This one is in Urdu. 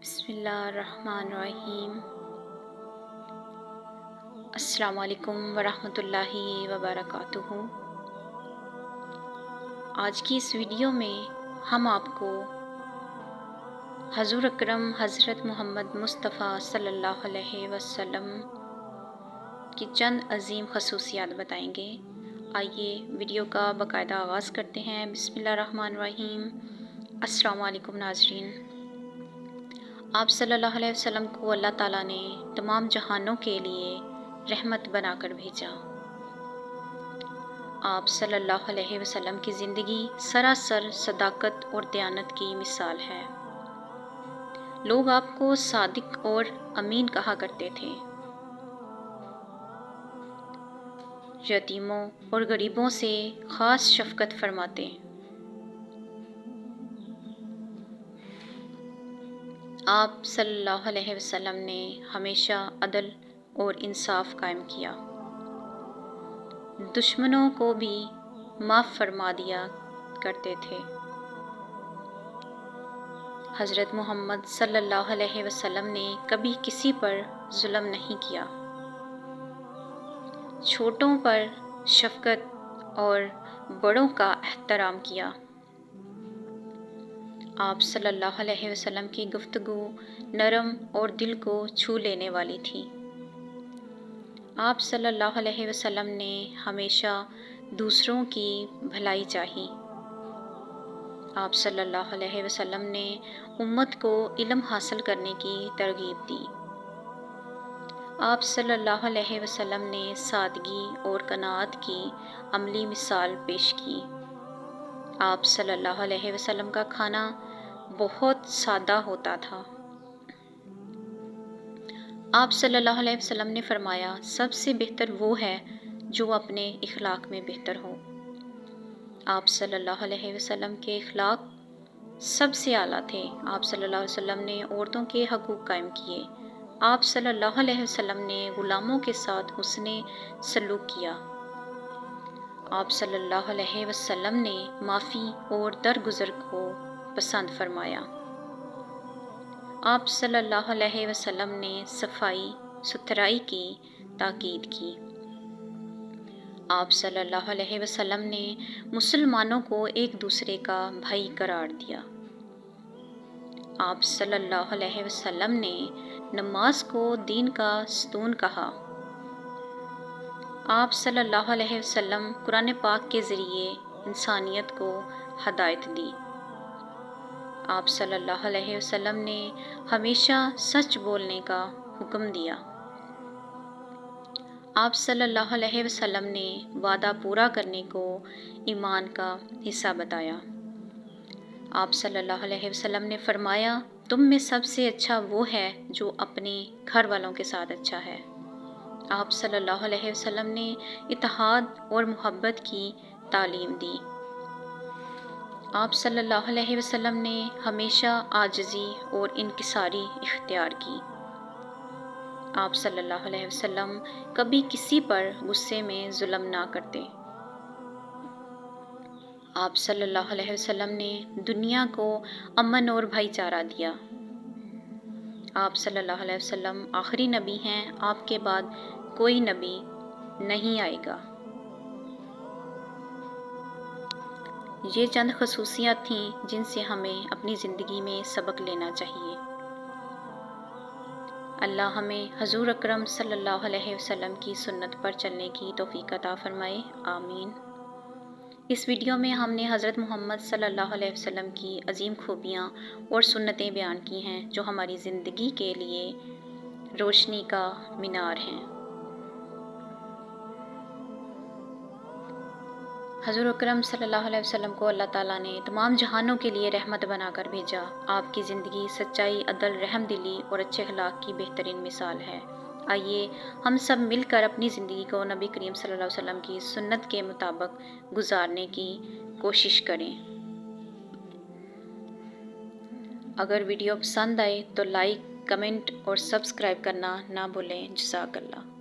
بسم اللہ الرحمن الرحیم۔ السلام علیکم ورحمۃ اللہ وبرکاتہ۔ آج کی اس ویڈیو میں ہم آپ کو حضور اکرم حضرت محمد مصطفیٰ صلی اللہ علیہ وسلم کی چند عظیم خصوصیات بتائیں گے۔ آئیے ویڈیو کا باقاعدہ آغاز کرتے ہیں۔ بسم اللہ الرحمن الرحیم۔ السلام علیکم ناظرین، آپ صلی اللہ علیہ وسلم کو اللہ تعالیٰ نے تمام جہانوں کے لیے رحمت بنا کر بھیجا۔ آپ صلی اللہ علیہ وسلم کی زندگی سراسر صداقت اور دیانت کی مثال ہے۔ لوگ آپ کو صادق اور امین کہا کرتے تھے۔ یتیموں اور غریبوں سے خاص شفقت فرماتے۔ آپ صلی اللہ علیہ وسلم نے ہمیشہ عدل اور انصاف قائم کیا، دشمنوں کو بھی معاف فرما دیا کرتے تھے۔ حضرت محمد صلی اللہ علیہ وسلم نے کبھی کسی پر ظلم نہیں کیا، چھوٹوں پر شفقت اور بڑوں کا احترام کیا۔ آپ صلی اللہ علیہ وسلم کی گفتگو نرم اور دل کو چھو لینے والی تھی۔ آپ صلی اللہ علیہ وسلم نے ہمیشہ دوسروں کی بھلائی چاہی۔ آپ صلی اللہ علیہ وسلم نے امت کو علم حاصل کرنے کی ترغیب دی۔ آپ صلی اللہ علیہ وسلم نے سادگی اور قناعت کی عملی مثال پیش کی۔ آپ صلی اللہ علیہ وسلم کا کھانا بہت سادہ ہوتا تھا۔ آپ صلی اللہ علیہ وسلم نے فرمایا، سب سے بہتر وہ ہے جو اپنے اخلاق میں بہتر ہو۔ آپ صلی اللہ علیہ وسلم کے اخلاق سب سے اعلیٰ تھے۔ آپ صلی اللہ علیہ وسلم نے عورتوں کے حقوق قائم کیے۔ آپ صلی اللہ علیہ وسلم نے غلاموں کے ساتھ حسن سلوک کیا۔ آپ صلی اللہ علیہ وسلم نے معافی اور درگزر کو پسند فرمایا۔ آپ صلی اللہ علیہ وسلم نے صفائی ستھرائی کی تاکید کی۔ آپ صلی اللہ علیہ وسلم نے مسلمانوں کو ایک دوسرے کا بھائی قرار دیا۔ آپ صلی اللہ علیہ وسلم نے نماز کو دین کا ستون کہا۔ آپ صلی اللہ علیہ وسلم قرآن پاک کے ذریعے انسانیت کو ہدایت دی۔ آپ صلی اللہ علیہ وسلم نے ہمیشہ سچ بولنے کا حکم دیا۔ آپ صلی اللہ علیہ وسلم نے وعدہ پورا کرنے کو ایمان کا حصہ بتایا۔ آپ صلی اللہ علیہ وسلم نے فرمایا، تم میں سب سے اچھا وہ ہے جو اپنے گھر والوں کے ساتھ اچھا ہے۔ آپ صلی اللہ علیہ وسلم نے اتحاد اور محبت کی تعلیم دی۔ آپ صلی اللہ علیہ وسلم نے ہمیشہ عاجزی اور انکساری اختیار کی۔ آپ صلی اللہ علیہ وسلم کبھی کسی پر غصے میں ظلم نہ کرتے۔ آپ صلی اللہ علیہ وسلم نے دنیا کو امن اور بھائی چارہ دیا۔ آپ صلی اللہ علیہ وسلم آخری نبی ہیں، آپ کے بعد کوئی نبی نہیں آئے گا۔ یہ چند خصوصیات تھیں جن سے ہمیں اپنی زندگی میں سبق لینا چاہیے۔ اللہ ہمیں حضور اکرم صلی اللہ علیہ وسلم کی سنت پر چلنے کی توفیق عطا فرمائے، آمین۔ اس ویڈیو میں ہم نے حضرت محمد صلی اللہ علیہ وسلم کی عظیم خوبیاں اور سنتیں بیان کی ہیں جو ہماری زندگی کے لیے روشنی کا مینار ہیں۔ حضور اکرم صلی اللہ علیہ وسلم کو اللہ تعالیٰ نے تمام جہانوں کے لیے رحمت بنا کر بھیجا۔ آپ کی زندگی سچائی، عدل، رحم دلی اور اچھے اخلاق کی بہترین مثال ہے۔ آئیے ہم سب مل کر اپنی زندگی کو نبی کریم صلی اللہ علیہ وسلم کی سنت کے مطابق گزارنے کی کوشش کریں۔ اگر ویڈیو پسند آئے تو لائک، کمنٹ اور سبسکرائب کرنا نہ بھولیں۔ جزاک اللہ۔